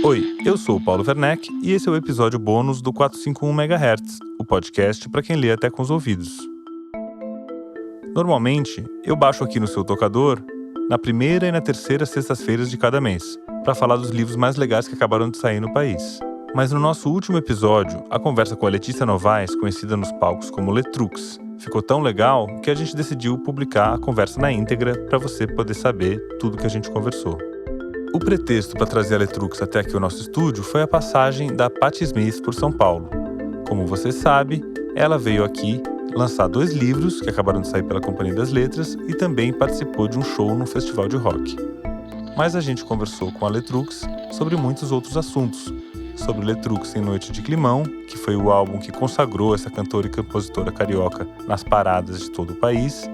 Oi, eu sou o Paulo Werneck e esse é o episódio bônus do 451 MHz, o podcast para quem lê até com os ouvidos. Normalmente, eu baixo aqui no seu tocador na primeira e na terceira sextas-feiras de cada mês, para falar dos livros mais legais que acabaram de sair no país. Mas no nosso último episódio, a conversa com a Letícia Novaes, conhecida nos palcos como Letrux, ficou tão legal que a gente decidiu publicar a conversa na íntegra para você poder saber tudo que a gente conversou. O pretexto para trazer a Letrux até aqui ao nosso estúdio foi a passagem da Patti Smith por São Paulo. Como você sabe, ela veio aqui lançar 2 livros que acabaram de sair pela Companhia das Letras e também participou de um show num festival de rock. Mas a gente conversou com a Letrux sobre muitos outros assuntos, sobre Letrux em Noite de Climão, que foi o álbum que consagrou essa cantora e compositora carioca nas paradas de todo o país,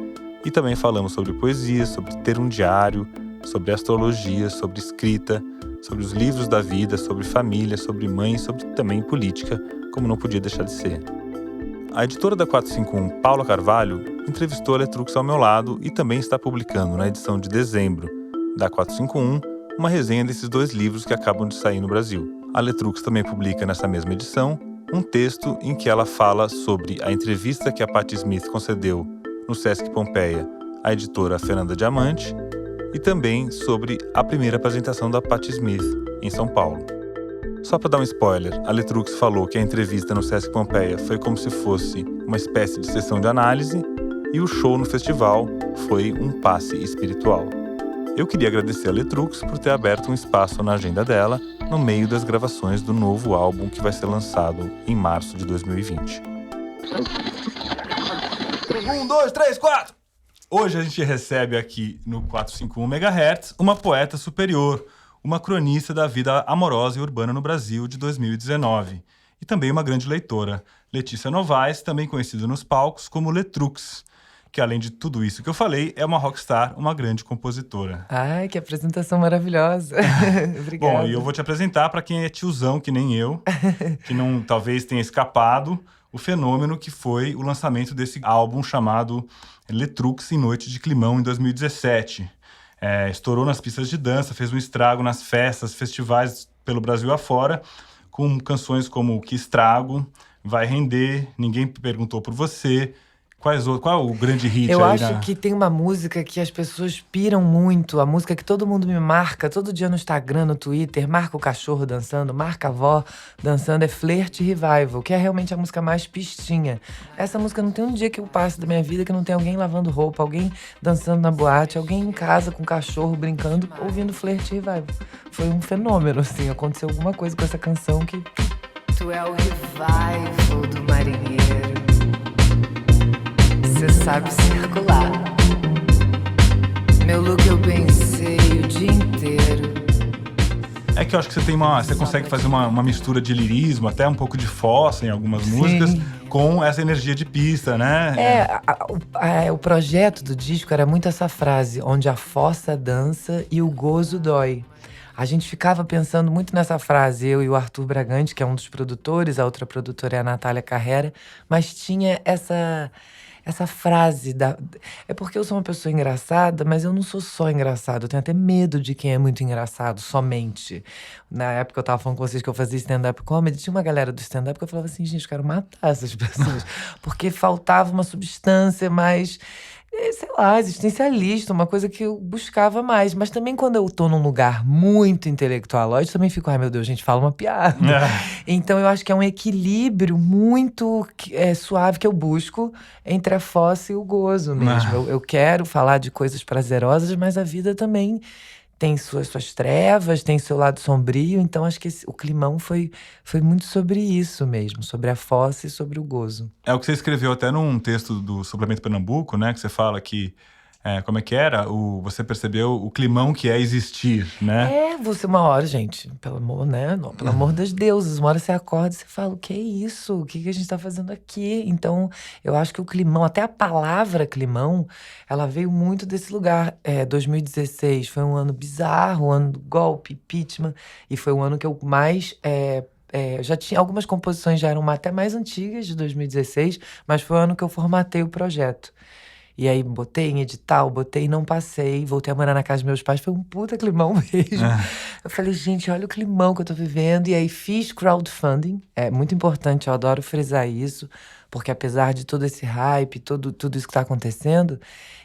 e também falamos sobre poesia, sobre ter um diário, sobre astrologia, sobre escrita, sobre os livros da vida, sobre família, sobre mãe, sobre também política, como não podia deixar de ser. A editora da 451, Paula Carvalho, entrevistou a Letrux ao meu lado e também está publicando, na edição de dezembro da 451, uma resenha desses 2 livros que acabam de sair no Brasil. A Letrux também publica nessa mesma edição um texto em que ela fala sobre a entrevista que a Patti Smith concedeu no Sesc Pompeia à editora Fernanda Diamante e também sobre a primeira apresentação da Patti Smith em São Paulo. Só para dar um spoiler, a Letrux falou que a entrevista no Sesc Pompeia foi como se fosse uma espécie de sessão de análise e o show no festival foi um passe espiritual. Eu queria agradecer a Letrux por ter aberto um espaço na agenda dela no meio das gravações do novo álbum que vai ser lançado em março de 2020. 1, 2, 3, 4! Hoje a gente recebe aqui no 451 MHz uma poeta superior, uma cronista da vida amorosa e urbana no Brasil de 2019. E também uma grande leitora, Letícia Novaes, também conhecida nos palcos como Letrux, que além de tudo isso que eu falei, é uma rockstar, uma grande compositora. Ai, que apresentação maravilhosa. Obrigada. Bom, e eu vou te apresentar para quem é tiozão, que nem eu, que não talvez tenha escapado, o fenômeno que foi o lançamento desse álbum chamado Letrux em Noite de Climão, em 2017. Estourou nas pistas de dança, fez um estrago nas festas, festivais pelo Brasil afora, com canções como Que Estrago, Vai Render, Ninguém Perguntou por Você. Qual é o grande hit Eu aí? acho que tem uma música que as pessoas piram muito, a música que todo mundo me marca, todo dia no Instagram, no Twitter, marca o cachorro dançando, marca a avó dançando, é Flirt Revival, que é realmente a música mais pistinha. Essa música não tem um dia que eu passe da minha vida que não tem alguém lavando roupa, alguém dançando na boate, alguém em casa com o cachorro brincando, ouvindo Flirt Revival. Foi um fenômeno, assim, aconteceu alguma coisa com essa canção que... Tu é o revival do marinheiro. Você sabe circular. Meu look eu pensei o dia inteiro. É que eu acho que você consegue fazer uma mistura de lirismo, até um pouco de fossa em algumas músicas, com essa energia de pista, né? O projeto do disco era muito essa frase, onde a fossa dança e o gozo dói. A gente ficava pensando muito nessa frase, eu e o Arthur Bragante, que é um dos produtores, a outra produtora é a Natália Carrera, mas tinha essa frase É porque eu sou uma pessoa engraçada, mas eu não sou só engraçada. Eu tenho até medo de quem é muito engraçado, somente. Na época eu tava falando com vocês que eu fazia stand-up comedy, tinha uma galera do stand-up que eu falava assim, gente, eu quero matar essas pessoas. Porque faltava uma substância mais... sei lá, existencialista, uma coisa que eu buscava mais. Mas também quando eu tô num lugar muito intelectual, eu também fico, ai meu Deus, gente, fala uma piada. Então eu acho que é um equilíbrio muito suave que eu busco entre a fossa e o gozo mesmo. Eu quero falar de coisas prazerosas, mas a vida também tem suas trevas, tem seu lado sombrio. Então acho que o Climão foi muito sobre isso mesmo, sobre a fossa e sobre o gozo. É o que você escreveu até num texto do Suplemento Pernambuco, né? Que você fala que como é que era? Você percebeu o climão que é existir, né? Você uma hora, gente, pelo amor, né? Não, pelo amor das deusas, uma hora você acorda e você fala, o que é isso? O que a gente tá fazendo aqui? Então, eu acho que o climão, até a palavra climão, ela veio muito desse lugar. 2016 foi um ano bizarro, um ano do golpe, impeachment, e foi um ano que eu mais... já tinha algumas composições, já eram até mais antigas, de 2016, mas foi o ano que eu formatei o projeto. E aí botei em edital, botei, não passei. Voltei a morar na casa dos meus pais, foi um puta climão mesmo. Eu falei, gente, olha o climão que eu tô vivendo. E aí fiz crowdfunding, é muito importante, eu adoro frisar isso. Porque apesar de todo esse hype, tudo isso que tá acontecendo,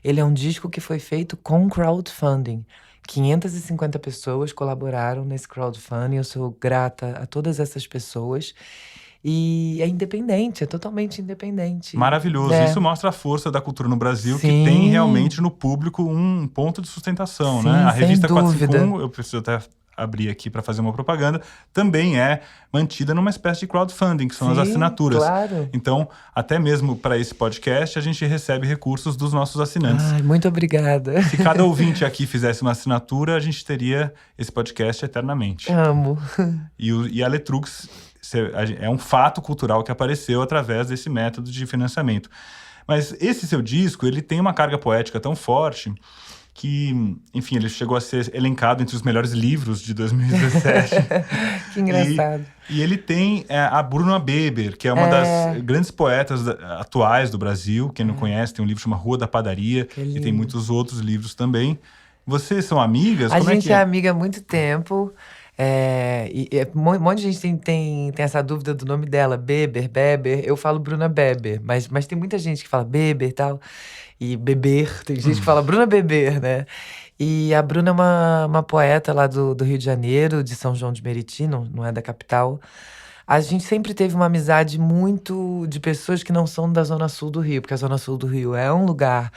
ele é um disco que foi feito com crowdfunding. 550 pessoas colaboraram nesse crowdfunding, eu sou grata a todas essas pessoas. E é independente, é totalmente independente. Maravilhoso. É. Isso mostra a força da cultura no Brasil, que Sim. tem realmente no público um ponto de sustentação, Sim, né? A sem revista dúvida. 451, eu preciso até abrir aqui para fazer uma propaganda, também é mantida numa espécie de crowdfunding, que são as Sim, assinaturas. claro. Então, até mesmo para esse podcast, a gente recebe recursos dos nossos assinantes. Ai, muito obrigada. Se cada ouvinte aqui fizesse uma assinatura, a gente teria esse podcast eternamente. Amo. E a Letrux é um fato cultural que apareceu através desse método de financiamento. Mas esse seu disco, ele tem uma carga poética tão forte que, enfim, ele chegou a ser elencado entre os melhores livros de 2017. Que engraçado. E ele tem a Bruna Beber, que é uma das grandes poetas atuais do Brasil. Quem não conhece, tem um livro chamado Rua da Padaria. E tem muitos outros livros também. Vocês são amigas? A Como gente é que amiga há muito um monte de gente tem essa dúvida do nome dela, Beber. Eu falo Bruna Beber, mas tem muita gente que fala Beber e tal, e Beber, tem gente que fala Bruna Beber, né? E a Bruna é uma poeta lá do Rio de Janeiro, de São João de Meriti, não é da capital. A gente sempre teve uma amizade muito de pessoas que não são da Zona Sul do Rio, porque a Zona Sul do Rio é um lugar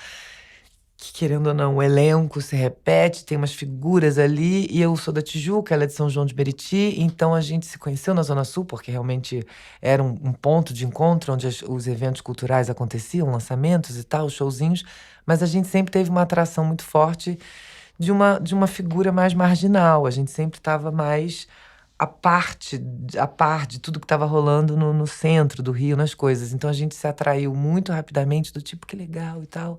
que, querendo ou não, o elenco se repete, tem umas figuras ali, e eu sou da Tijuca, ela é de São João de Meriti, então a gente se conheceu na Zona Sul, porque realmente era um ponto de encontro onde os eventos culturais aconteciam, lançamentos e tal, showzinhos, mas a gente sempre teve uma atração muito forte de uma figura mais marginal, a gente sempre estava mais a par de tudo que estava rolando no centro do Rio, nas coisas, então a gente se atraiu muito rapidamente, do tipo, que legal e tal.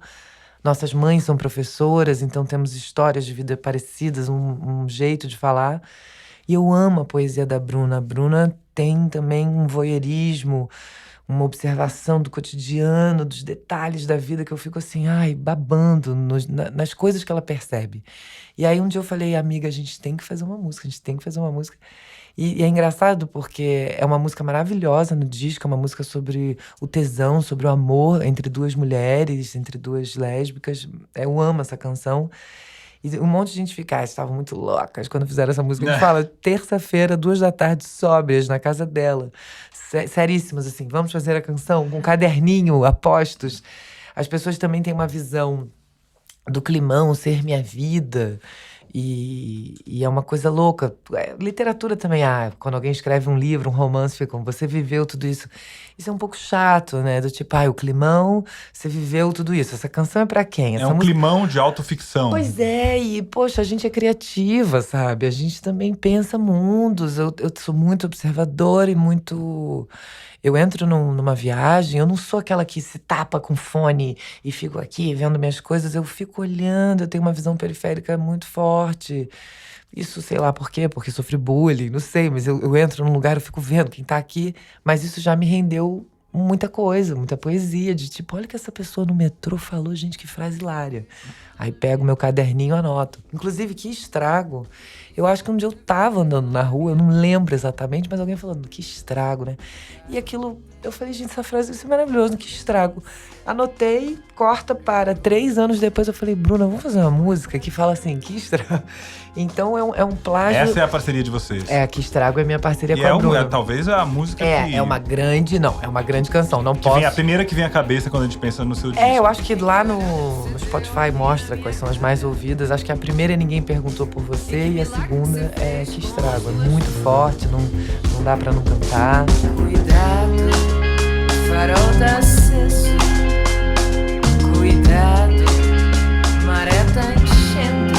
Nossas mães são professoras, então temos histórias de vida parecidas, um jeito de falar. E eu amo a poesia da Bruna. A Bruna tem também um voyeurismo, uma observação do cotidiano, dos detalhes da vida, que eu fico assim, babando nas coisas que ela percebe. E aí um dia eu falei, amiga, a gente tem que fazer uma música, E é engraçado porque é uma música maravilhosa no disco, é uma música sobre o tesão, sobre o amor entre duas mulheres, entre duas lésbicas. Eu amo essa canção. E um monte de gente estavam muito loucas quando fizeram essa música. A gente fala, terça-feira, 2h, sóbrias, na casa dela. Seríssimas, assim, vamos fazer a canção com um caderninho, apostos. As pessoas também têm uma visão do climão ser minha vida. E é uma coisa louca. Literatura também, quando alguém escreve um livro, um romance, ficam, você viveu tudo isso. Isso é um pouco chato, né? Do tipo, o climão, você viveu tudo isso. Essa canção é pra quem? É um climão de autoficção. Pois é, e poxa, a gente é criativa, sabe? A gente também pensa mundos. Eu sou muito observadora e muito... Eu entro numa viagem, eu não sou aquela que se tapa com fone e fico aqui vendo minhas coisas, eu fico olhando, eu tenho uma visão periférica muito forte. Isso, sei lá por quê, porque sofri bullying, não sei, mas eu entro num lugar, eu fico vendo quem tá aqui, mas isso já me rendeu muita coisa, muita poesia, de tipo, olha o que essa pessoa no metrô falou, gente, que frase hilária. Aí pego meu caderninho e anoto. Inclusive, que estrago. Eu acho que um dia eu tava andando na rua, eu não lembro exatamente, mas alguém falando, que estrago, né? E aquilo, eu falei, gente, essa frase, isso é maravilhoso, que estrago. Anotei, corta para 3 anos depois, eu falei, Bruna, vamos fazer uma música que fala assim, que estrago. Então é um plágio. Essa é a parceria de vocês. Que estrago é minha parceria e com a Bruna. Talvez a música que... É uma grande canção, não posso... a primeira que vem à cabeça quando a gente pensa no seu disco. Eu acho que lá no Spotify mostra quais são as mais ouvidas. Acho que a primeira é Ninguém Perguntou Por Você e a segunda é Que Estrago. É muito forte, não dá pra não cantar. Cuidado, farol da acesso. Cuidado, maré tá enchendo.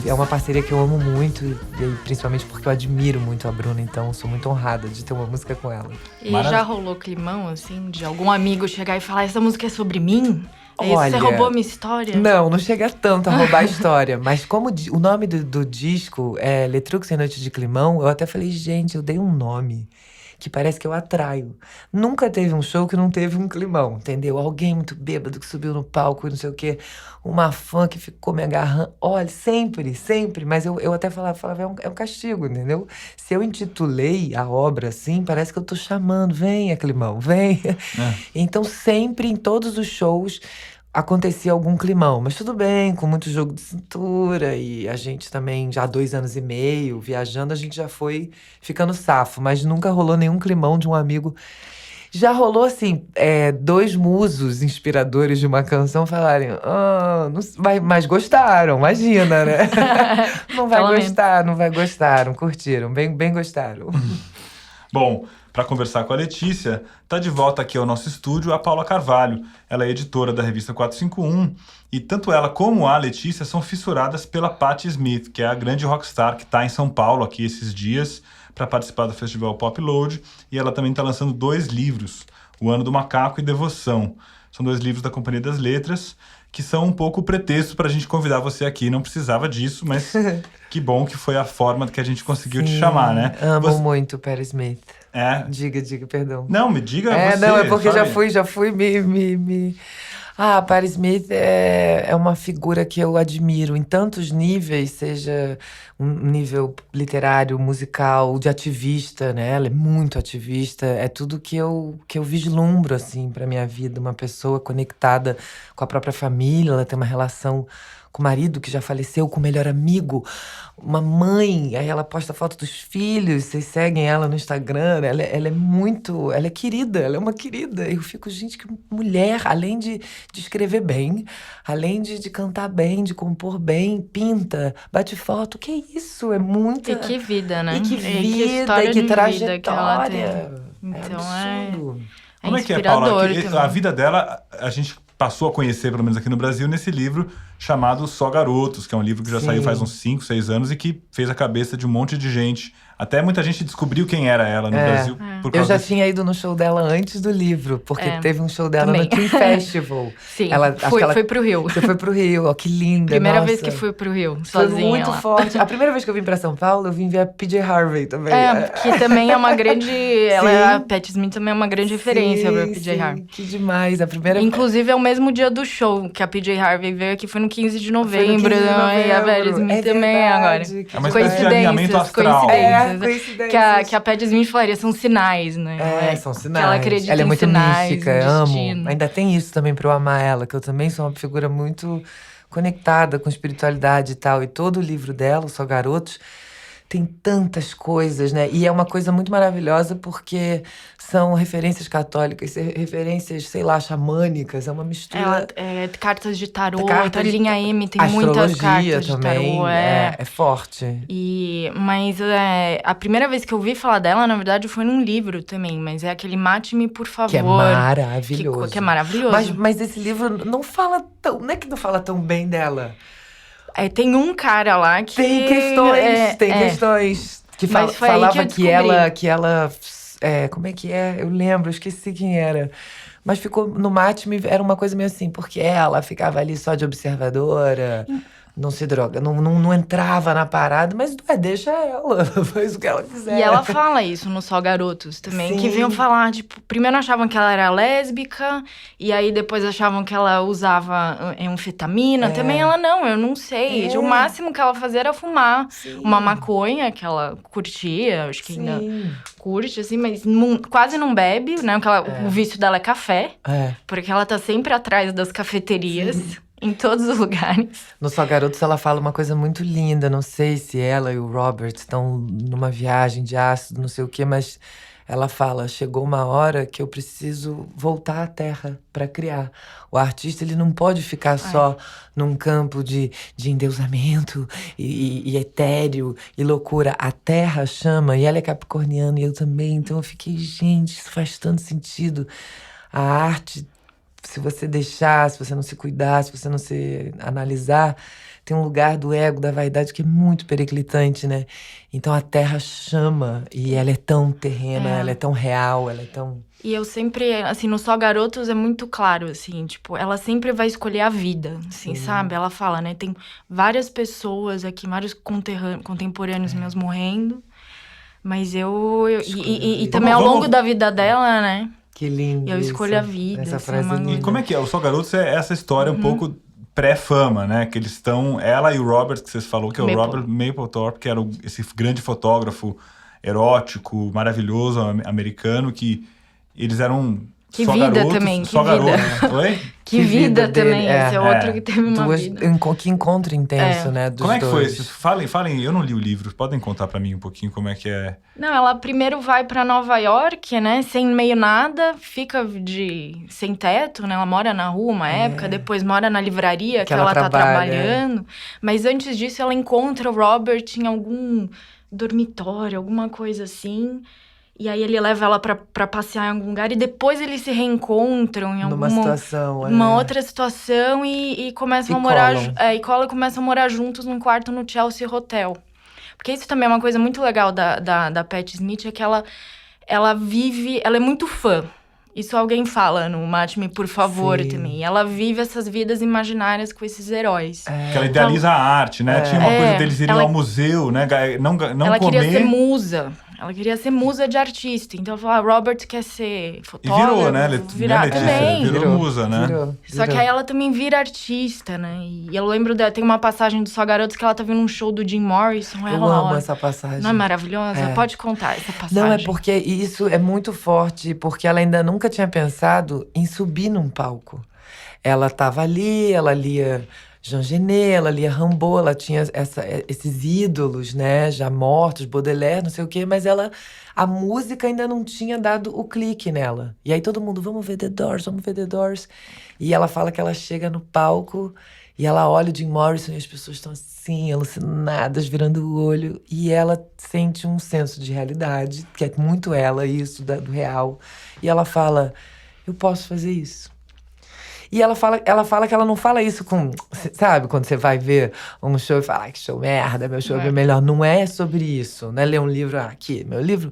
E é uma parceria que eu amo muito, e principalmente porque eu admiro muito a Bruna, então sou muito honrada de ter uma música com ela. E já rolou climão, assim, de algum amigo chegar e falar, essa música é sobre mim? Olha, você roubou a minha história? Não chega tanto a roubar a história. Mas como o nome do disco é Letrux em Noite de Climão, eu até falei, gente, eu dei um nome. que parece que eu atraio. Nunca teve um show que não teve um climão, entendeu? Alguém muito bêbado que subiu no palco e não sei o quê. Uma fã que ficou me agarrando. Olha, sempre, sempre. Mas eu até falava é um castigo, entendeu? Se eu intitulei a obra assim, parece que eu tô chamando. Venha, climão, venha. Então, sempre, em todos os shows, acontecia algum climão. Mas tudo bem, com muito jogo de cintura. E a gente também, já há 2 anos e meio, viajando, a gente já foi ficando safo. Mas nunca rolou nenhum climão de um amigo. Já rolou, assim, 2 musos inspiradores de uma canção falarem não vai, mas gostaram, imagina, né? Não vai Pelo gostar, não vai gostar, não curtiram, bem gostaram. Bom, para conversar com a Letícia, tá de volta aqui ao nosso estúdio a Paula Carvalho. Ela é editora da revista 451 e tanto ela como a Letícia são fissuradas pela Patti Smith, que é a grande rockstar que está em São Paulo aqui esses dias para participar do festival Pop Load, e ela também está lançando 2 livros, O Ano do Macaco e Devoção. São 2 livros da Companhia das Letras, que são um pouco o pretexto para a gente convidar você aqui. Não precisava disso, mas que bom que foi a forma que a gente conseguiu te chamar, né? Amo muito Patti Smith. É. Diga, perdão. Não, me diga você. Não, é porque sabe? já fui me... A Patti Smith é uma figura que eu admiro em tantos níveis, seja um nível literário, musical, de ativista, né? Ela é muito ativista, é tudo que eu vislumbro, assim, pra minha vida. Uma pessoa conectada com a própria família, ela tem uma relação com o marido que já faleceu, com o melhor amigo, uma mãe, aí ela posta foto dos filhos, vocês seguem ela no Instagram, ela é querida, ela é uma querida. Eu fico, gente, que mulher, além de escrever bem, além de cantar bem, de compor bem, pinta, bate foto, que isso? É muita... E que vida, né? E que que vida, história e que de trajetória. vida que ela tem. Então, Então, Como é que é, Paula? inspirador A também. vida dela, a gente passou a conhecer, pelo menos aqui no Brasil, nesse livro chamado Só Garotos, que é um livro que já saiu faz uns 5, 6 anos e que fez a cabeça de um monte de gente. Até muita gente descobriu quem era ela no Brasil. Por Eu causa já desse... tinha ido no show dela antes do livro, porque teve um show dela também. no Teen Festival. Sim, Acho que foi pro Rio. Você foi pro Rio, ó, que linda. Primeira nossa. vez que fui pro Rio, Foi sozinha muito lá. forte. A primeira vez que eu vim pra São Paulo, eu vim ver a PJ Harvey também. Que também é uma grande... a Sim. Patti Smith também é uma grande referência pra PJ sim, Harvey. Que demais. A primeira Inclusive, é o mesmo dia do show que a PJ Harvey veio aqui, foi no 15 de novembro. Foi no 15 de E a Patti novembro. Smith também verdade, agora. que É uma espécie de alinhamento Coincidências, astral. coincidências. Que a Patti Smith falaria, são sinais, né? São sinais. Que ela acredita ela é em muito sinais, mística, em amo. destino. Ainda tem isso também pra eu amar ela, que eu também sou uma figura muito conectada com espiritualidade e tal. E todo o livro dela, Só Garotos, tem tantas coisas, né? E é uma coisa muito maravilhosa porque são referências católicas, referências, sei lá, xamânicas, é uma mistura. Cartas de tarô, Cartas a de linha M tem muitas astrologia cartas de também, tarô. é forte. Mas a primeira vez que eu ouvi falar dela, na verdade, foi num livro também. Mas é aquele Mate-me, por favor. Que é maravilhoso. Que é maravilhoso. Mas esse livro não fala tão... Não é que não fala tão bem dela. Tem um cara lá que... Tem questões. Que Mas foi aí falava que eu que ela... como é que é? Eu lembro, eu esqueci quem era. Mas ficou no Mate-me, era uma coisa meio assim, porque ela ficava ali só de observadora, não se droga, não entrava na parada, mas deixa ela, faz o que ela quiser. E ela fala isso no Só Garotos também, que Sim. vinham falar, tipo, primeiro achavam que ela era lésbica, e aí depois achavam que ela usava anfetamina. Também ela, não, eu não sei. O máximo que ela fazia era fumar uma maconha que ela curtia, acho que ainda curte, assim, mas quase não bebe, né? O vício dela é café, porque ela tá sempre atrás das cafeterias. Em todos os lugares. No Só Garotos, ela fala uma coisa muito linda. Não sei se ela e o Robert estão numa viagem de ácido, não sei o quê, mas ela fala: chegou uma hora que eu preciso voltar à terra para criar. O artista, ele não pode ficar só num campo de endeusamento e etéreo e loucura. A terra chama, e ela é capricorniana e eu também. Então eu fiquei, gente, isso faz tanto sentido. A arte, se você deixar, se você não se cuidar, se você não se analisar, tem um lugar do ego, da vaidade, que é muito periclitante, né? Então a terra chama, e ela é tão terrena, ela é tão real, ela é tão... E eu sempre, assim, no Só Garotos é muito claro, assim, tipo, ela sempre vai escolher a vida, assim, sabe? Ela fala, né, tem várias pessoas aqui, vários contemporâneos meus morrendo, Mas e também ao longo da vida dela, né? Que lindo. Eu escolho a vida. Essa assim, frase é linda. E como é que é? O Só Garotos é essa história um pouco pré-fama, né? Que eles estão... Ela e o Robert, que vocês falou, que é o Robert Mapplethorpe, que era esse grande fotógrafo erótico, maravilhoso, americano, que eles eram... Que só vida garotos, também, só que vida. garotos. Oi? Que vida dele, também. Esse é outro que teve uma Duas, vida. Que encontro intenso, né? Dos Como é que foi dois. isso? Falem, eu não li o livro, podem contar pra mim um pouquinho como é que é? Não, ela primeiro vai pra Nova York, né? Sem meio nada, fica sem teto, né? Ela mora na rua uma época, depois mora na livraria que ela tá trabalhando. Mas antes disso, ela encontra o Robert em algum dormitório, alguma coisa assim. E aí ele leva ela pra passear em algum lugar e depois eles se reencontram em alguma situação, uma outra situação e começam a morar e começam a morar juntos num quarto no Chelsea Hotel. Porque isso também é uma coisa muito legal da Patti Smith, é que ela é muito fã. Isso alguém fala no Mate-me, por favor, também. E ela vive essas vidas imaginárias com esses heróis. Que ela idealiza a arte, né? Tinha uma coisa deles irem ao museu, né? Não ela comer. Queria ser musa. Ela queria ser musa de artista. Então, ela falou, Robert quer ser fotógrafo. E virou, né? Virar também. Virou musa, né? Só que aí ela também vira artista, né? E eu lembro dela, tem uma passagem do Só Garotos que ela tá vendo um show do Jim Morrison. Eu amo essa passagem. Não é maravilhosa? Pode contar essa passagem. Não, é porque isso é muito forte, porque ela ainda nunca tinha pensado em subir num palco. Ela tava ali, ela lia Jean Genet, ela lia Rimbaud, ela tinha esses ídolos, né, já mortos, Baudelaire, não sei o quê, mas a música ainda não tinha dado o clique nela. E aí todo mundo, vamos ver The Doors, vamos ver The Doors. E ela fala que ela chega no palco e ela olha o Jim Morrison e as pessoas estão assim, alucinadas, virando o olho. E ela sente um senso de realidade, que é muito ela, isso, do real. E ela fala, eu posso fazer isso. E ela fala que ela não fala isso com... Sabe, quando você vai ver um show e fala, que show merda, meu show é melhor. Não é sobre isso, né? Ler um livro, aqui, meu livro...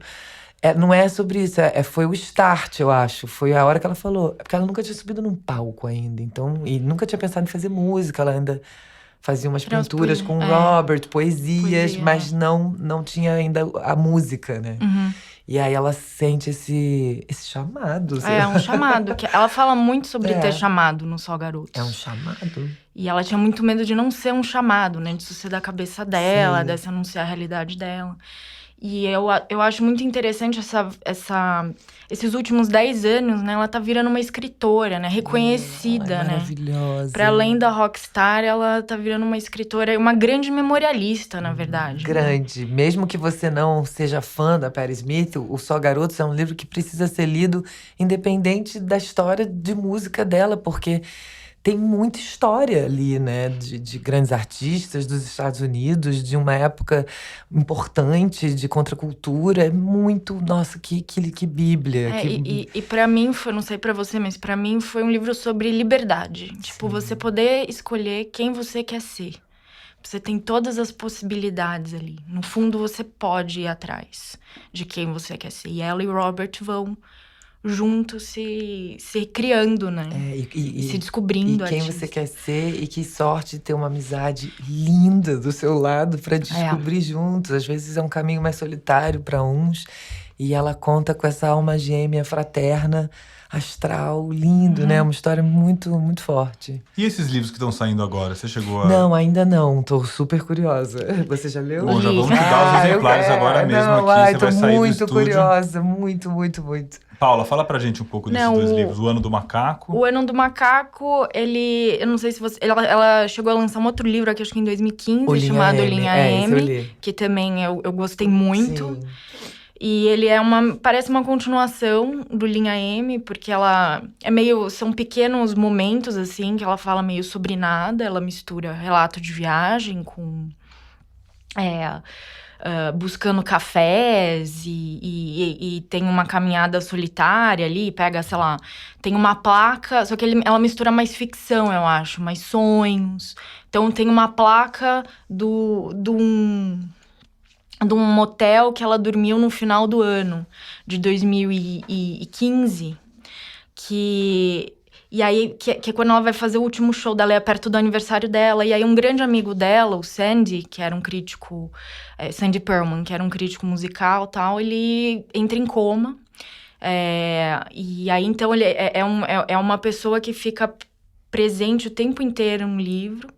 não é sobre isso, foi o start, eu acho. Foi a hora que ela falou. Porque ela nunca tinha subido num palco ainda, então... E nunca tinha pensado em fazer música, ela ainda fazia umas pinturas com o Robert, poesias, mas não tinha ainda a música, né? E aí ela sente esse chamado. Um chamado. Ela fala muito sobre ter chamado no Só Garotos. É um chamado. E ela tinha muito medo de não ser um chamado, né? De isso ser da cabeça dela, dessa não ser a realidade dela. E eu acho muito interessante esses últimos 10 anos, né? Ela tá virando uma escritora, né? Reconhecida, né? Maravilhosa. Pra além da rockstar, ela tá virando uma escritora, uma grande memorialista, na verdade. Grande. Né? Mesmo que você não seja fã da Patti Smith, o Só Garotos é um livro que precisa ser lido independente da história de música dela, porque... Tem muita história ali, né? De grandes artistas dos Estados Unidos, de uma época importante, de contracultura. É muito... Nossa, que bíblia. E pra mim, não sei pra você, mas pra mim foi um livro sobre liberdade. Sim. Tipo, você poder escolher quem você quer ser. Você tem todas as possibilidades ali. No fundo, você pode ir atrás de quem você quer ser. E ela e o Robert vão... juntos se criando, né? E se descobrindo. E quem você quer ser, e que sorte ter uma amizade linda do seu lado para descobrir juntos. Às vezes é um caminho mais solitário para uns, e ela conta com essa alma gêmea fraterna, astral, lindo, né? Uma história muito, muito forte. E esses livros que estão saindo agora? Você chegou a... Não, ainda não. Tô super curiosa. Você já leu? Bom, já vamos te dar os exemplares agora mesmo aqui. Você vai sair do estúdio. Tô muito curiosa. Muito, muito, muito. Paula, fala pra gente um pouco desses dois livros. O Ano do Macaco. O Ano do Macaco, eu não sei se você... Ela chegou a lançar um outro livro aqui, acho que em 2015, chamado Linha M. Que também eu gostei muito. Sim. E ele parece uma continuação do Linha M, porque ela são pequenos momentos, assim, que ela fala meio sobre nada. Ela mistura relato de viagem com... buscando cafés e tem uma caminhada solitária ali, pega, sei lá, tem uma placa, só que ela mistura mais ficção, eu acho, mais sonhos. Então tem uma placa de um motel que ela dormiu no final do ano de 2015, E aí, que é quando ela vai fazer o último show dela, é perto do aniversário dela. E aí, um grande amigo dela, o Sandy, que era um crítico... Sandy Pearlman, que era um crítico musical e tal, ele entra em coma. E aí, então, ele é uma pessoa que fica presente o tempo inteiro no livro.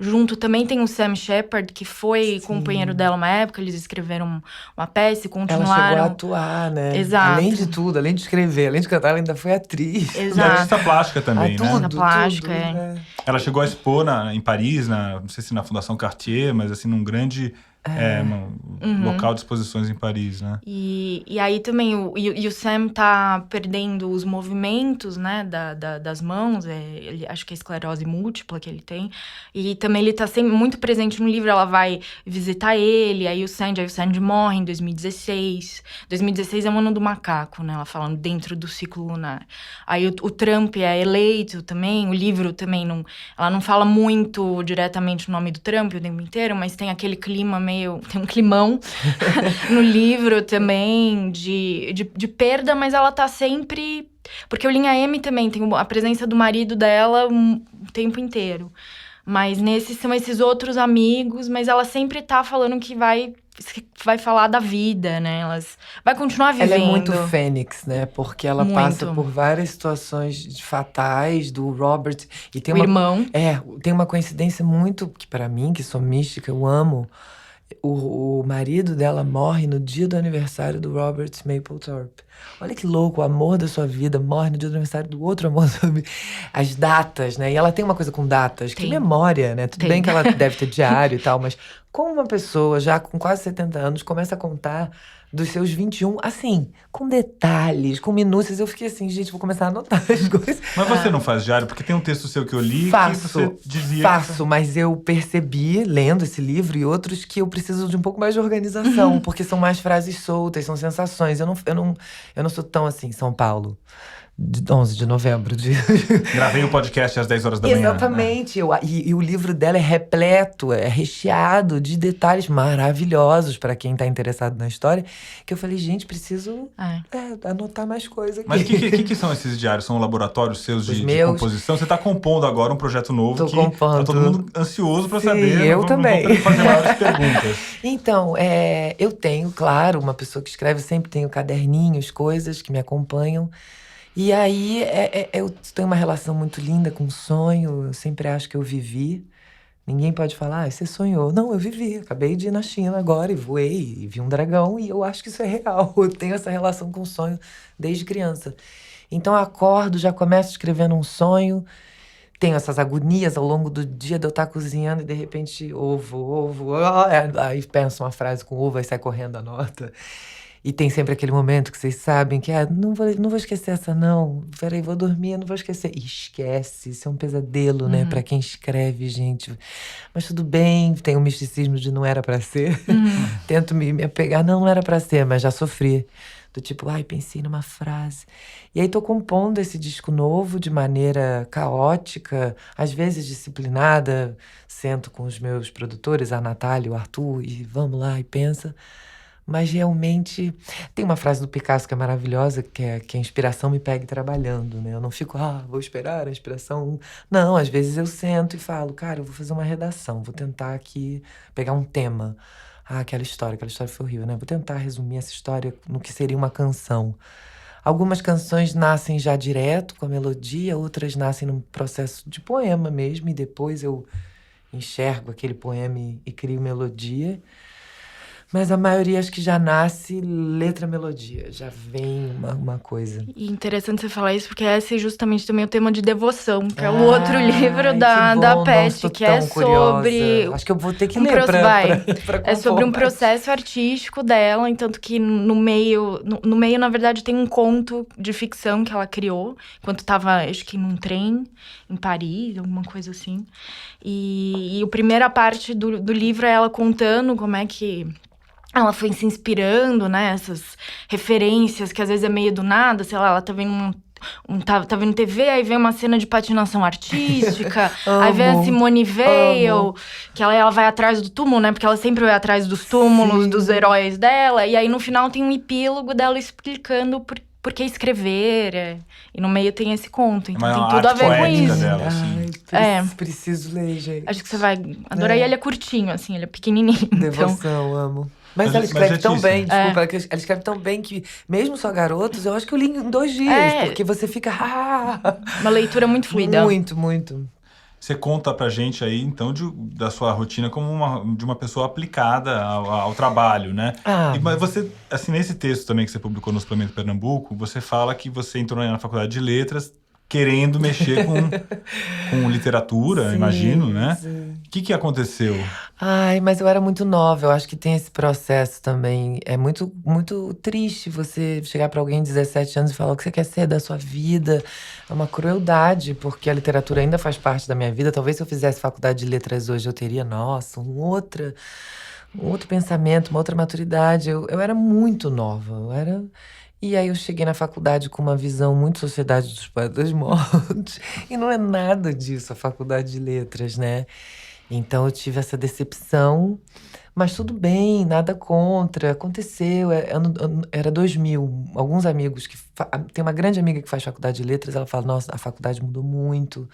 Junto também tem o Sam Shepard, que foi companheiro dela uma época. Eles escreveram uma peça e continuaram. Ela chegou a atuar, né? Exato. Além de tudo, além de escrever, além de cantar, ela ainda foi atriz. E Exato. artista plástica também, né? Tudo, plástica, tudo, Ela chegou a expor em Paris, não sei se na Fundação Cartier, mas assim, num grande local de exposições em Paris, né? E aí também, o Sam tá perdendo os movimentos, né, das mãos, ele, acho que é esclerose múltipla que ele tem, e também ele tá sempre muito presente no livro. Ela vai visitar ele, aí o Sandy morre em 2016. 2016 é o ano do macaco, né, ela falando dentro do ciclo lunar. Aí o Trump é eleito também, o livro também ela não fala muito diretamente o nome do Trump o tempo inteiro, mas tem aquele clima tem um climão no livro também de perda, mas ela tá sempre... Porque o Linha M também tem a presença do marido dela o tempo inteiro. Mas são esses outros amigos, mas ela sempre tá falando que vai falar da vida, né? Vai continuar vivendo. Ela é muito Fênix, né? Porque ela passa por várias situações fatais do Robert. E tem irmão. Tem uma coincidência muito, que para mim, que sou mística, eu amo. O marido dela morre no dia do aniversário do Robert Mapplethorpe. Olha que louco, o amor da sua vida morre no dia do aniversário do outro amor da sua vida. As datas, né? E ela tem uma coisa com datas, que memória, né? Tudo bem que ela deve ter diário e tal, mas como uma pessoa já com quase 70 anos começa a contar dos seus 21, assim, com detalhes, com minúcias, eu fiquei assim, gente, vou começar a anotar as coisas. Mas você não faz diário? Porque tem um texto seu que eu li que você dizia... Faço, mas eu percebi, lendo esse livro e outros, que eu preciso de um pouco mais de organização, porque são mais frases soltas, são sensações. Eu não sou tão assim, São Paulo. 11 de novembro. Gravei o podcast às 10 horas da manhã. Exatamente. Né? E o livro dela é repleto, é recheado de detalhes maravilhosos para quem tá interessado na história. Que eu falei, gente, preciso anotar mais coisas aqui. Mas o que são esses diários? São laboratórios seus de composição? Você tá compondo agora um projeto novo. Tô compondo. Tá todo mundo ansioso para saber. Eu também. Vou fazer maiores perguntas. Então, eu tenho, claro, uma pessoa que escreve, sempre tenho caderninhos, coisas que me acompanham. E aí, eu tenho uma relação muito linda com o sonho. Eu sempre acho que eu vivi. Ninguém pode falar, você sonhou. Não, eu vivi. Acabei de ir na China agora e voei. E vi um dragão e eu acho que isso é real. Eu tenho essa relação com o sonho desde criança. Então, eu acordo, já começo escrevendo um sonho. Tenho essas agonias ao longo do dia de eu estar cozinhando e, de repente, ovo. Aí penso uma frase com ovo, aí sai correndo a nota. E tem sempre aquele momento que vocês sabem que não vou esquecer essa, não. Peraí, vou dormir, não vou esquecer. E esquece, isso é um pesadelo, né? Pra quem escreve, gente. Mas tudo bem, tem o misticismo de não era pra ser. Tento me apegar, não era pra ser, mas já sofri. Do tipo, pensei numa frase. E aí tô compondo esse disco novo de maneira caótica, às vezes disciplinada. Sento com os meus produtores, a Natália, o Arthur, e vamos lá, e pensa... Mas realmente, tem uma frase do Picasso que é maravilhosa, que é que a inspiração me pegue trabalhando, né? Eu não fico, vou esperar a inspiração. Não, às vezes eu sento e falo, cara, eu vou fazer uma redação, vou tentar aqui pegar um tema. Aquela história foi horrível, né? Vou tentar resumir essa história no que seria uma canção. Algumas canções nascem já direto com a melodia, outras nascem num processo de poema mesmo, e depois eu enxergo aquele poema e crio melodia. Mas a maioria acho que já nasce letra-melodia, já vem uma coisa. E interessante você falar isso, porque esse é justamente também o tema de Devoção, que é o outro livro da Pet, que é sobre... Acho que eu vou ter que ler pra é sobre um processo artístico dela, entanto que no meio, na verdade, tem um conto de ficção que ela criou, enquanto estava, acho que num trem, em Paris, alguma coisa assim. E a primeira parte do livro é ela contando como é que... ela foi se inspirando, né, essas referências que às vezes é meio do nada, sei lá, ela tá vendo tá vendo TV, aí vem uma cena de patinação artística, aí vem a Simone Weil, que ela vai atrás do túmulo, né, porque ela sempre vai atrás dos túmulos, dos heróis dela, e aí no final tem um epílogo dela explicando porque escrever, e no meio tem esse conto, então Mas é tem uma tudo a arte ver com poética isso. dela, assim. Ai, preciso ler, gente. Acho que você vai adorar. E ele é curtinho, assim, ele é pequenininho. Então, Devoção, amo. Mas ela Mas, escreve tão Letícia, bem, desculpa, ela escreve tão bem que, mesmo só garotos, eu acho que eu li em 2 dias, porque você fica. Uma leitura muito fluida. Muito, muito. Você conta pra gente aí, então, da sua rotina como de uma pessoa aplicada ao trabalho, né? Mas você, assim, nesse texto também que você publicou no Suplemento Pernambuco, você fala que você entrou na Faculdade de Letras querendo mexer com literatura, Sim, imagino, né? sim. O que aconteceu? Ai, mas eu era muito nova, eu acho que tem esse processo também. É muito, muito triste você chegar pra alguém de 17 anos e falar o que você quer ser da sua vida. É uma crueldade, porque a literatura ainda faz parte da minha vida. Talvez se eu fizesse faculdade de letras hoje, eu teria, nossa, um outro pensamento, uma outra maturidade. Eu era muito nova, E aí eu cheguei na faculdade com uma visão muito Sociedade dos Poetas Mortos. E não é nada disso, a faculdade de letras, né? Então eu tive essa decepção, mas tudo bem, nada contra, aconteceu, era 2000, alguns amigos tem uma grande amiga que faz faculdade de letras, ela fala, nossa, a faculdade mudou muito,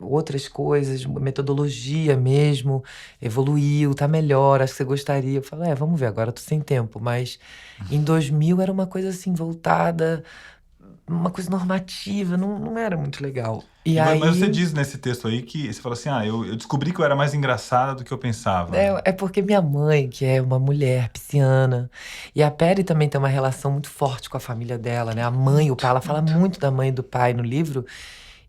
outras coisas, metodologia mesmo, evoluiu, tá melhor, acho que você gostaria. Eu falo, vamos ver, agora eu tô sem tempo, mas em 2000 era uma coisa assim, voltada, uma coisa normativa, não era muito legal. Mas você diz nesse texto aí que você fala assim, eu descobri que eu era mais engraçada do que eu pensava. É porque minha mãe, que é uma mulher pisciana, e a Peri também tem uma relação muito forte com a família dela, né? A mãe, o pai, ela fala muito da mãe e do pai no livro.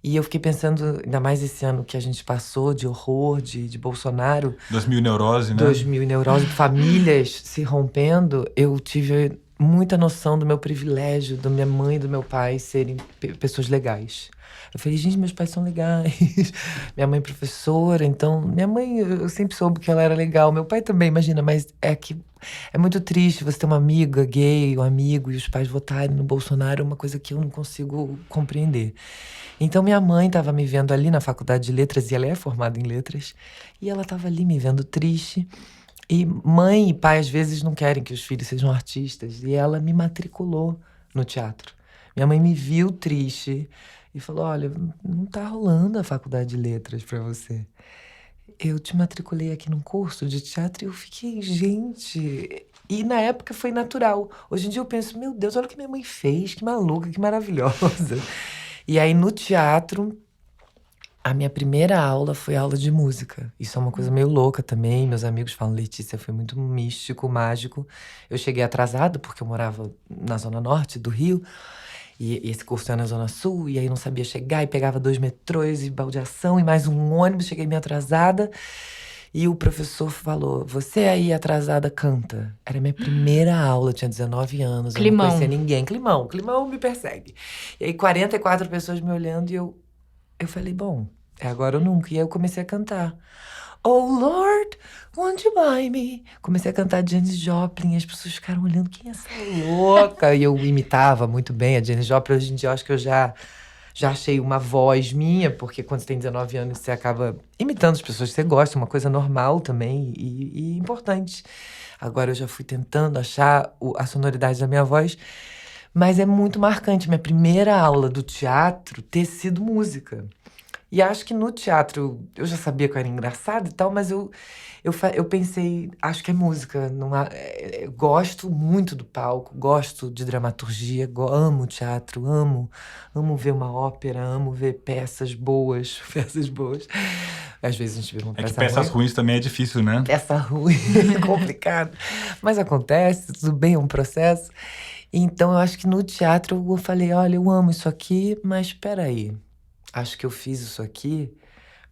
E eu fiquei pensando, ainda mais esse ano que a gente passou de horror, de Bolsonaro. 2000 neurose, né? 2000 neurose, famílias se rompendo. Eu tive muita noção do meu privilégio, da minha mãe e do meu pai serem pessoas legais. Eu falei, gente, meus pais são legais. Minha mãe é professora, então... Minha mãe, eu sempre soube que ela era legal. Meu pai também, imagina, mas é que... É muito triste você ter uma amiga gay, um amigo, e os pais votarem no Bolsonaro. É uma coisa que eu não consigo compreender. Então, minha mãe estava me vendo ali na faculdade de letras, e ela é formada em letras. E ela estava ali me vendo triste. E mãe e pai, às vezes, não querem que os filhos sejam artistas. E ela me matriculou no teatro. Minha mãe me viu triste e falou, olha, não tá rolando a faculdade de letras pra você. Eu te matriculei aqui num curso de teatro e eu fiquei, gente... E na época foi natural. Hoje em dia eu penso, meu Deus, olha o que minha mãe fez, que maluca, que maravilhosa. E aí no teatro, a minha primeira aula foi aula de música. Isso é uma coisa meio louca também. Meus amigos falam, Letícia, foi muito místico, mágico. Eu cheguei atrasada porque eu morava na Zona Norte do Rio. E esse curso era na Zona Sul, e aí não sabia chegar, e pegava 2 metrôs, e baldeação, e mais um ônibus, cheguei meio atrasada. E o professor falou, você aí atrasada canta. Era a minha primeira aula, eu tinha 19 anos, eu não conhecia ninguém. Climão me persegue. E aí 44 pessoas me olhando, e eu falei, bom, é agora ou nunca. E aí eu comecei a cantar. Oh Lord, won't you buy me? Comecei a cantar Janis Joplin, e as pessoas ficaram olhando, quem é essa louca? E eu imitava muito bem a Janis Joplin. Hoje em dia eu acho que eu já achei uma voz minha, porque quando você tem 19 anos você acaba imitando as pessoas que você gosta, uma coisa normal também e importante. Agora eu já fui tentando achar a sonoridade da minha voz, mas é muito marcante minha primeira aula do teatro ter sido música. E acho que no teatro, eu já sabia que eu era engraçada e tal, mas eu pensei, acho que é música. Eu gosto muito do palco, gosto de dramaturgia, amo teatro, amo ver uma ópera, amo ver peças boas. Às vezes a gente vê uma peça ruim. Peças ruins também é difícil, né? Peça ruim é complicado, mas acontece, tudo bem, é um processo. Então eu acho que no teatro eu falei, olha, eu amo isso aqui, mas espera aí. Acho que eu fiz isso aqui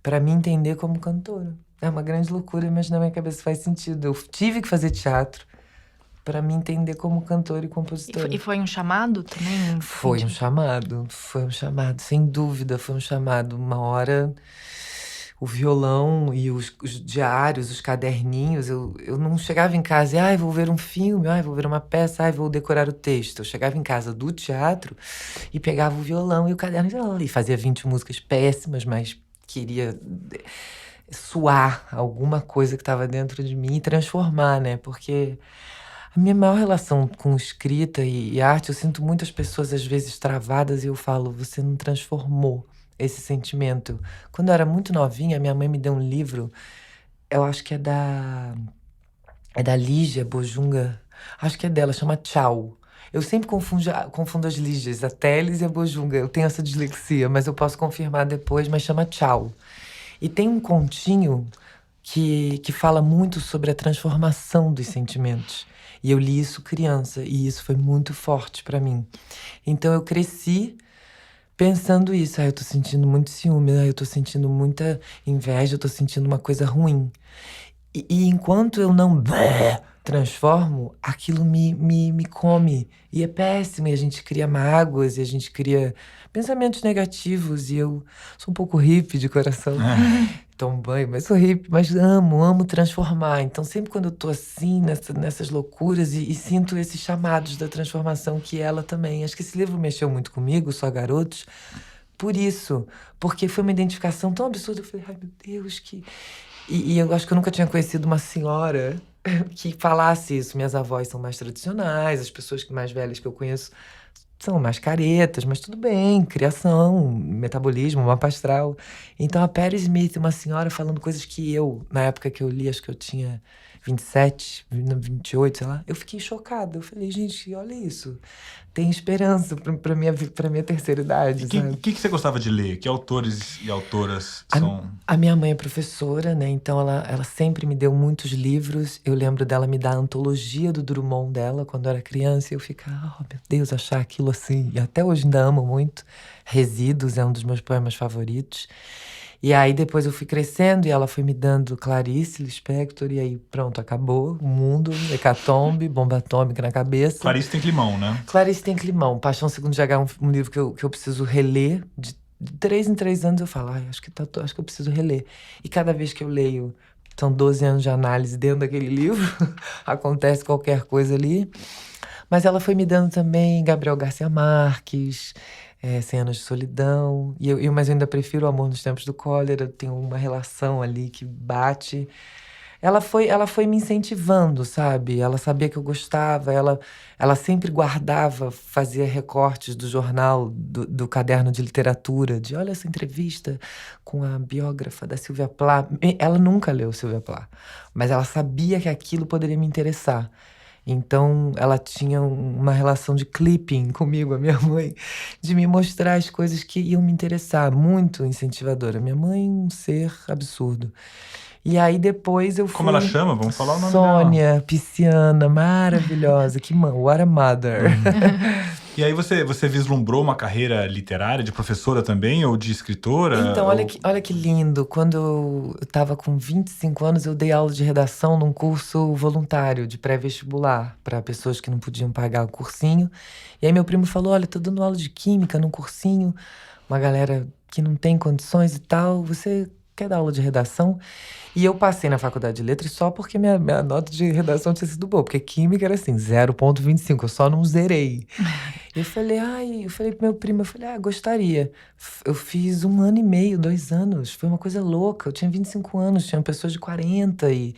para me entender como cantora. É uma grande loucura, mas na minha cabeça faz sentido. Eu tive que fazer teatro para me entender como cantora e compositora. E foi um chamado também? Foi um chamado, sem dúvida, foi um chamado. Uma hora, o violão e os diários, os caderninhos, eu não chegava em casa e, vou ver um filme, vou ver uma peça, vou decorar o texto. Eu chegava em casa do teatro e pegava o violão e o caderno e fazia 20 músicas péssimas, mas queria suar alguma coisa que estava dentro de mim e transformar, né? Porque A minha maior relação com escrita e arte, eu sinto muitas pessoas às vezes travadas e eu falo, você não transformou esse sentimento. Quando eu era muito novinha, minha mãe me deu um livro, eu acho que é da Lígia Bojunga, acho que é dela, chama Tchau. Eu sempre confundo as Lígias, a Teles e a Bojunga. Eu tenho essa dislexia, mas eu posso confirmar depois, mas chama Tchau. E tem um continho que fala muito sobre a transformação dos sentimentos. E eu li isso criança, e isso foi muito forte pra mim. Então eu cresci pensando isso. Eu tô sentindo muito ciúme, eu tô sentindo muita inveja, eu tô sentindo uma coisa ruim. E enquanto eu não transformo, aquilo me come. E é péssimo, e a gente cria mágoas, e a gente cria pensamentos negativos. E eu sou um pouco hippie de coração. Tomo banho, mas sou hippie, mas amo transformar. Então sempre quando eu tô assim, nessas loucuras, e sinto esses chamados da transformação, que ela também. Acho que esse livro mexeu muito comigo, Só Garotos, por isso. Porque foi uma identificação tão absurda. Eu falei, ai meu Deus, que... E eu acho que eu nunca tinha conhecido uma senhora que falasse isso. Minhas avós são mais tradicionais, as pessoas mais velhas que eu conheço são mais caretas, mas tudo bem, criação, metabolismo, mapa astral. Então a Patti Smith, uma senhora falando coisas que eu, na época que eu li, acho que eu tinha 27, 28, sei lá, eu fiquei chocada. Eu falei, gente, olha isso. Tem esperança pra minha terceira idade, sabe? O que você gostava de ler? Que autores e autoras são... A minha mãe é professora, né? Então ela sempre me deu muitos livros. Eu lembro dela me dar a antologia do Drummond dela quando eu era criança. E eu ficava, oh meu Deus, achar aquilo assim. E até hoje ainda amo muito. Resíduos é um dos meus poemas favoritos. E aí depois eu fui crescendo e ela foi me dando Clarice Lispector. E aí pronto, acabou o mundo, hecatombe, bomba atômica na cabeça. Clarice tem Climão, né? Clarice tem Climão. Paixão Segundo GH é um livro que eu preciso reler. De 3 em 3 anos eu falo, acho que eu preciso reler. E cada vez que eu leio, são 12 anos de análise dentro daquele livro. Acontece qualquer coisa ali. Mas ela foi me dando também Gabriel Garcia Marques, 100 Anos de Solidão. Mas eu ainda prefiro O Amor nos Tempos do Cólera. Tem uma relação ali que bate. Ela foi me incentivando, sabe? Ela sabia que eu gostava, ela sempre guardava, fazia recortes do jornal, do caderno de literatura, de olha essa entrevista com a biógrafa da Sylvia Plath. Ela nunca leu Sylvia Plath, mas ela sabia que aquilo poderia me interessar. Então, ela tinha uma relação de clipping comigo, a minha mãe, de me mostrar as coisas que iam me interessar, muito incentivadora. Minha mãe, um ser absurdo. E aí depois eu fui... Como ela chama? Vamos falar o nome Sônia, dela. pisciana, maravilhosa. Que what a mother. E aí você vislumbrou uma carreira literária, de professora também, ou de escritora? Então, olha que lindo. Quando eu tava com 25 anos, eu dei aula de redação num curso voluntário de pré-vestibular para pessoas que não podiam pagar o cursinho. E aí meu primo falou, olha, tô dando aula de química num cursinho, uma galera que não tem condições e tal, você quer dar aula de redação? E eu passei na faculdade de letras só porque minha nota de redação tinha sido boa, porque química era assim, 0,25, eu só não zerei. Eu falei pro meu primo, gostaria. Eu fiz 1 ano e meio, 2 anos, foi uma coisa louca. Eu tinha 25 anos, tinha pessoas de 40 e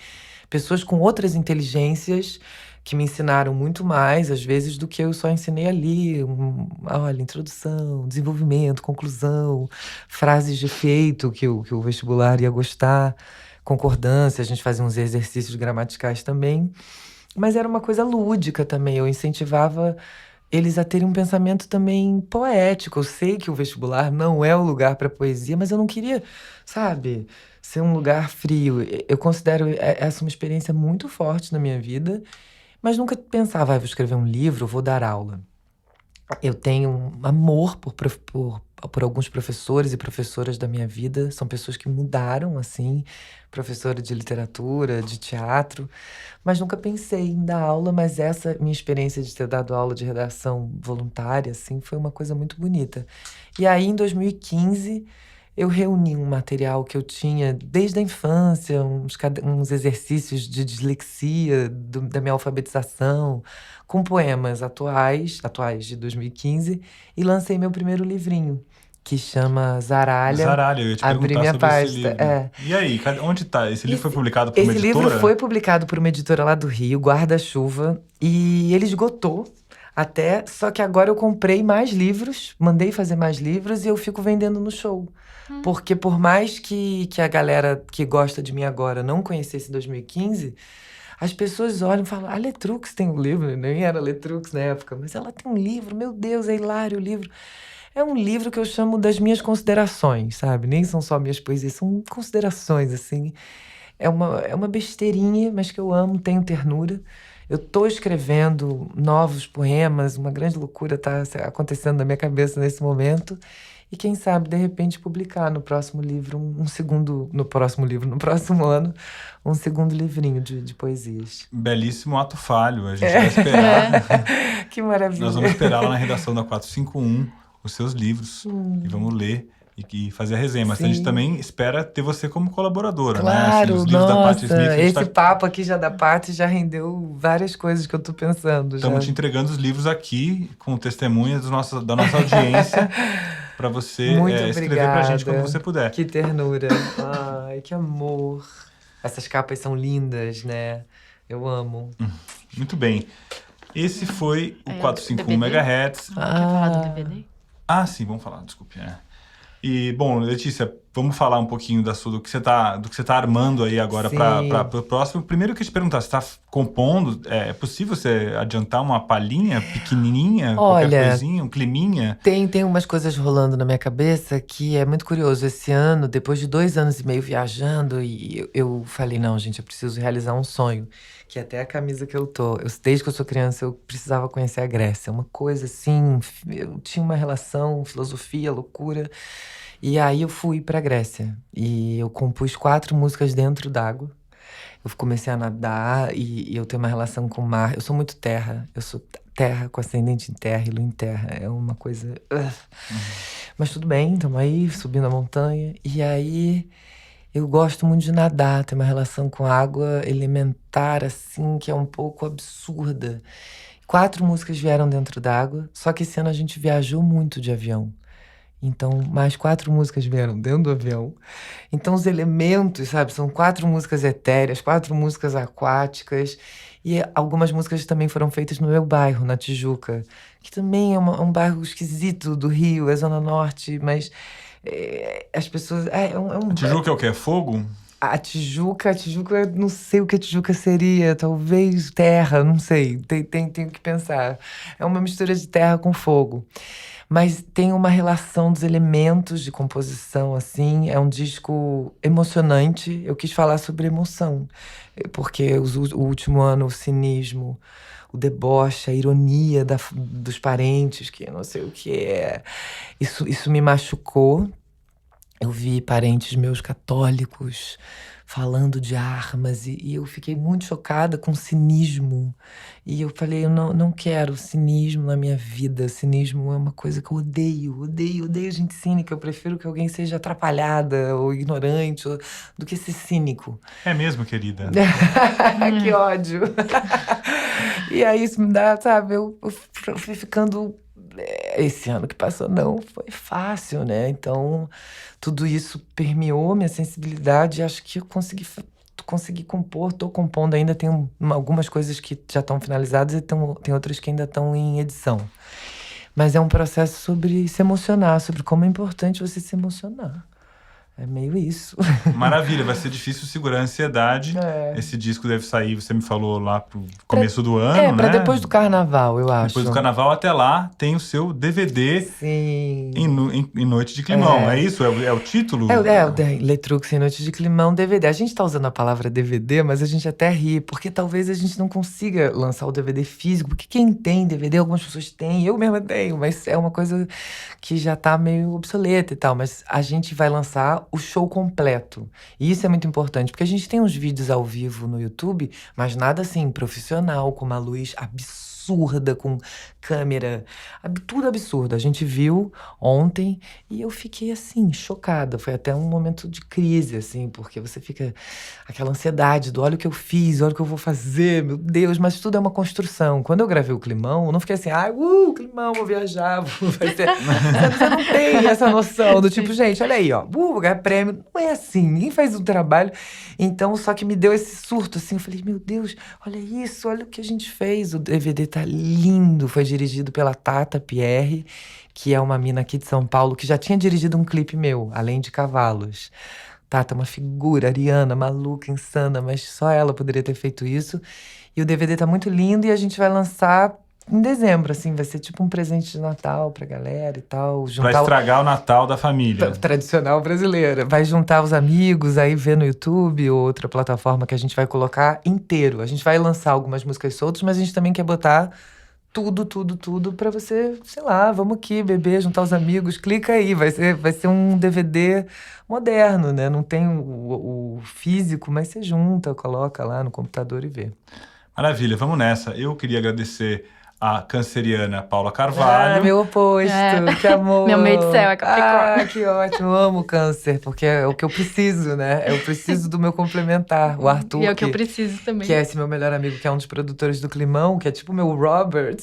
pessoas com outras inteligências que me ensinaram muito mais, às vezes, do que eu só ensinei ali. Olha, introdução, desenvolvimento, conclusão, frases de efeito que o vestibular ia gostar, concordância, a gente fazia uns exercícios gramaticais também. Mas era uma coisa lúdica também, eu incentivava eles a terem um pensamento também poético. Eu sei que o vestibular não é o lugar para poesia, mas eu não queria, sabe, ser um lugar frio. Eu considero essa uma experiência muito forte na minha vida, mas nunca pensava, vou escrever um livro, vou dar aula. Eu tenho um amor por alguns professores e professoras da minha vida. São pessoas que mudaram, assim, professora de literatura, de teatro. Mas nunca pensei em dar aula, mas essa minha experiência de ter dado aula de redação voluntária, assim, foi uma coisa muito bonita. E aí, em 2015... eu reuni um material que eu tinha desde a infância, uns exercícios de dislexia da minha alfabetização, com poemas atuais de 2015, e lancei meu primeiro livrinho, que chama Zaralha. Zaralha, eu ia te Abri perguntar minha sobre esse pasta, livro. é. E aí, onde tá? Esse livro foi publicado por uma Esse editora? livro foi publicado por uma editora lá do Rio, Guarda-Chuva, e ele esgotou até, só que agora eu comprei mais livros, mandei fazer mais livros e eu fico vendendo no show. Porque por mais que a galera que gosta de mim agora não conhecesse 2015, as pessoas olham e falam, a Letrux tem um livro, nem era Letrux na época, mas ela tem um livro, meu Deus, é hilário o livro. É um livro que eu chamo das minhas considerações, sabe? Nem são só minhas poesias, são considerações, assim. É uma besteirinha, mas que eu amo, tenho ternura. Eu tô escrevendo novos poemas, uma grande loucura tá acontecendo na minha cabeça nesse momento. E quem sabe, de repente, publicar no próximo livro no próximo ano, um segundo livrinho de poesias. Belíssimo ato falho, a gente vai esperar. Que maravilha. Nós vamos esperar lá na redação da 451 os seus livros e vamos ler e fazer a resenha. Mas a gente também espera ter você como colaboradora, né? Claro, Assim, os livros da Patti Smith, a gente esse papo aqui já da Patti já rendeu várias coisas que eu tô pensando. Estamos te entregando os livros aqui com testemunhas da nossa audiência para você escrever pra gente quando você puder. Que ternura. Ai, que amor. Essas capas são lindas, né? Eu amo. Muito bem. Esse foi o 451 DVD? MHz. Quer falar do DVD? Ah, sim, vamos falar, desculpe. E, bom, Letícia, vamos falar um pouquinho do que você tá armando aí agora para o próximo. Primeiro eu queria te perguntar, você está compondo? É possível você adiantar uma palhinha pequenininha, qualquer coisinha, um climinha? Tem umas coisas rolando na minha cabeça que é muito curioso. Esse ano, depois de 2 anos e meio viajando, e eu falei, não, gente, eu preciso realizar um sonho. Que até a camisa que eu tô. Desde que eu sou criança, eu precisava conhecer a Grécia. Uma coisa assim, eu tinha uma relação, filosofia, loucura. E aí eu fui pra Grécia. E eu compus 4 músicas dentro d'água. Eu comecei a nadar e eu tenho uma relação com o mar. Eu sou muito terra. Eu sou terra com ascendente em terra e lua em terra. É uma coisa... Mas tudo bem, estamos aí, subindo a montanha. E aí... Eu gosto muito de nadar, tenho uma relação com água elementar, assim, que é um pouco absurda. 4 músicas vieram dentro d'água, só que esse ano a gente viajou muito de avião. Então, mais 4 músicas vieram dentro do avião. Então, os elementos, sabe, são 4 músicas etéreas, 4 músicas aquáticas. E algumas músicas também foram feitas no meu bairro, na Tijuca, que também é um bairro esquisito do Rio, é Zona Norte, mas... as pessoas... Tijuca é o quê? É fogo? A Tijuca, não sei o que a Tijuca seria, talvez terra, não sei, tenho que pensar. É uma mistura de terra com fogo. Mas tem uma relação dos elementos de composição, assim, é um disco emocionante. Eu quis falar sobre emoção, porque o último ano, o cinismo, o deboche, a ironia dos parentes, que eu não sei o que é. Isso me machucou. Eu vi parentes meus católicos falando de armas e eu fiquei muito chocada com o cinismo. E eu falei, eu não quero cinismo na minha vida. Cinismo é uma coisa que eu odeio gente cínica. Eu prefiro que alguém seja atrapalhada ou ignorante do que ser cínico. É mesmo, querida? Que ódio. E aí isso me dá, sabe, eu fui ficando... Esse ano que passou não foi fácil, né? Então, tudo isso permeou minha sensibilidade e acho que eu consegui compor, tô compondo ainda, tem algumas coisas que já estão finalizadas e tem outras que ainda estão em edição. Mas é um processo sobre se emocionar, sobre como é importante você se emocionar. É meio isso. Maravilha, vai ser difícil segurar a ansiedade. Esse disco deve sair, você me falou, lá pro começo do ano, né? Pra depois do carnaval, eu acho. Depois do carnaval até lá tem o seu DVD. Sim. Em Noite de Climão. É isso? É o título? O Letrux em Noite de Climão, DVD. A gente tá usando a palavra DVD, mas a gente até ri, porque talvez a gente não consiga lançar o DVD físico, porque quem tem DVD, algumas pessoas têm, eu mesma tenho, mas é uma coisa que já tá meio obsoleta e tal. Mas a gente vai lançar o show completo. E isso é muito importante, porque a gente tem uns vídeos ao vivo no YouTube, mas nada assim profissional, com uma luz absurda, com câmera, tudo absurdo. A gente viu ontem e eu fiquei, assim, chocada. Foi até um momento de crise, assim, porque você fica… Aquela ansiedade do olha o que eu fiz, olha o que eu vou fazer, meu Deus. Mas tudo é uma construção. Quando eu gravei o Climão, eu não fiquei assim, Climão, vou viajar, vai ser… Você não tem essa noção do tipo, gente, olha aí, ó, vou ganhar prêmio. Não é assim, ninguém faz um trabalho. Então, só que me deu esse surto, assim, eu falei, meu Deus, olha isso, olha o que a gente fez. O DVD tá lindo, foi dirigido pela Tata Pierre, que é uma mina aqui de São Paulo, que já tinha dirigido um clipe meu, Além de Cavalos. Tata, uma figura, ariana, maluca, insana, mas só ela poderia ter feito isso. E o DVD tá muito lindo e a gente vai lançar em dezembro, assim, vai ser tipo um presente de Natal pra galera e tal. Pra estragar o Natal da família. Tradicional brasileira. Vai juntar os amigos, aí ver no YouTube ou outra plataforma que a gente vai colocar inteiro. A gente vai lançar algumas músicas soltas, mas a gente também quer botar tudo pra você, sei lá, vamos aqui beber, juntar os amigos, clica aí. Vai ser um DVD moderno, né? Não tem o físico, mas você junta, coloca lá no computador e vê. Maravilha, vamos nessa. Eu queria agradecer a canceriana Paula Carvalho. Meu oposto, que amor. Meu meio de céu é Capricórnio. Que ótimo, eu amo câncer, porque é o que eu preciso, né? Eu preciso do meu complementar, o Arthur. E é o que eu preciso também. Que é esse meu melhor amigo, que é um dos produtores do Climão, que é tipo o meu Robert.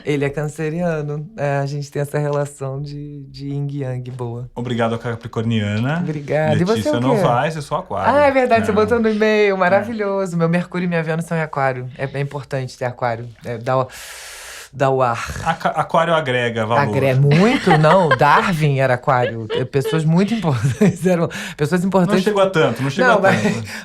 Ele é canceriano. A gente tem essa relação de yin yang boa. Obrigado, Capricorniana. Obrigada. Letícia E você é o quê? Novaes, eu sou Aquário. É verdade, você botou no e-mail, maravilhoso. Meu Mercúrio e minha Vênus são em Aquário. É bem importante ter Aquário. Dá o ar. Aquário agrega valor. Muito, não. Darwin era aquário. Pessoas muito importantes. Eram pessoas importantes. Não chegou a tanto.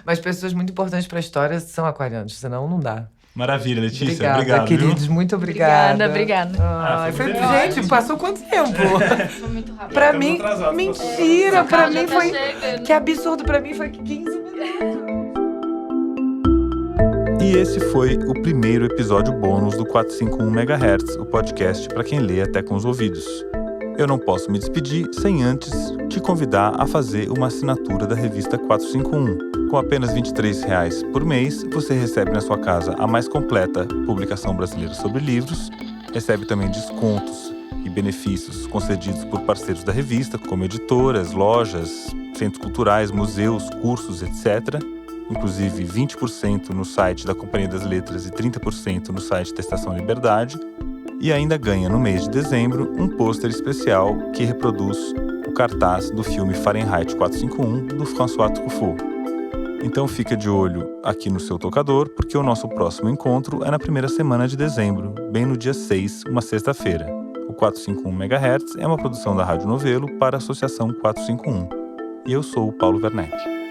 Mas pessoas muito importantes pra história são aquarianos, senão não dá. Maravilha, Letícia. Obrigada, obrigado, queridos. Viu? Muito obrigada. Obrigada. Gente, passou quanto tempo? Foi muito rápido. Pra mim, mentira. Pra mim foi… chegando. Que absurdo, pra mim foi 15 minutos. E esse foi o primeiro episódio bônus do 451 MHz, o podcast para quem lê até com os ouvidos. Eu não posso me despedir sem antes te convidar a fazer uma assinatura da revista 451. Com apenas R$ 23 por mês, você recebe na sua casa a mais completa publicação brasileira sobre livros, recebe também descontos e benefícios concedidos por parceiros da revista, como editoras, lojas, centros culturais, museus, cursos, etc., inclusive 20% no site da Companhia das Letras e 30% no site da Estação Liberdade, e ainda ganha no mês de dezembro um pôster especial que reproduz o cartaz do filme Fahrenheit 451 do François Truffaut. Então fica de olho aqui no seu tocador, porque o nosso próximo encontro é na primeira semana de dezembro, bem no dia 6, uma sexta-feira. O 451 MHz é uma produção da Rádio Novelo para a Associação 451. E eu sou o Paulo Werneck.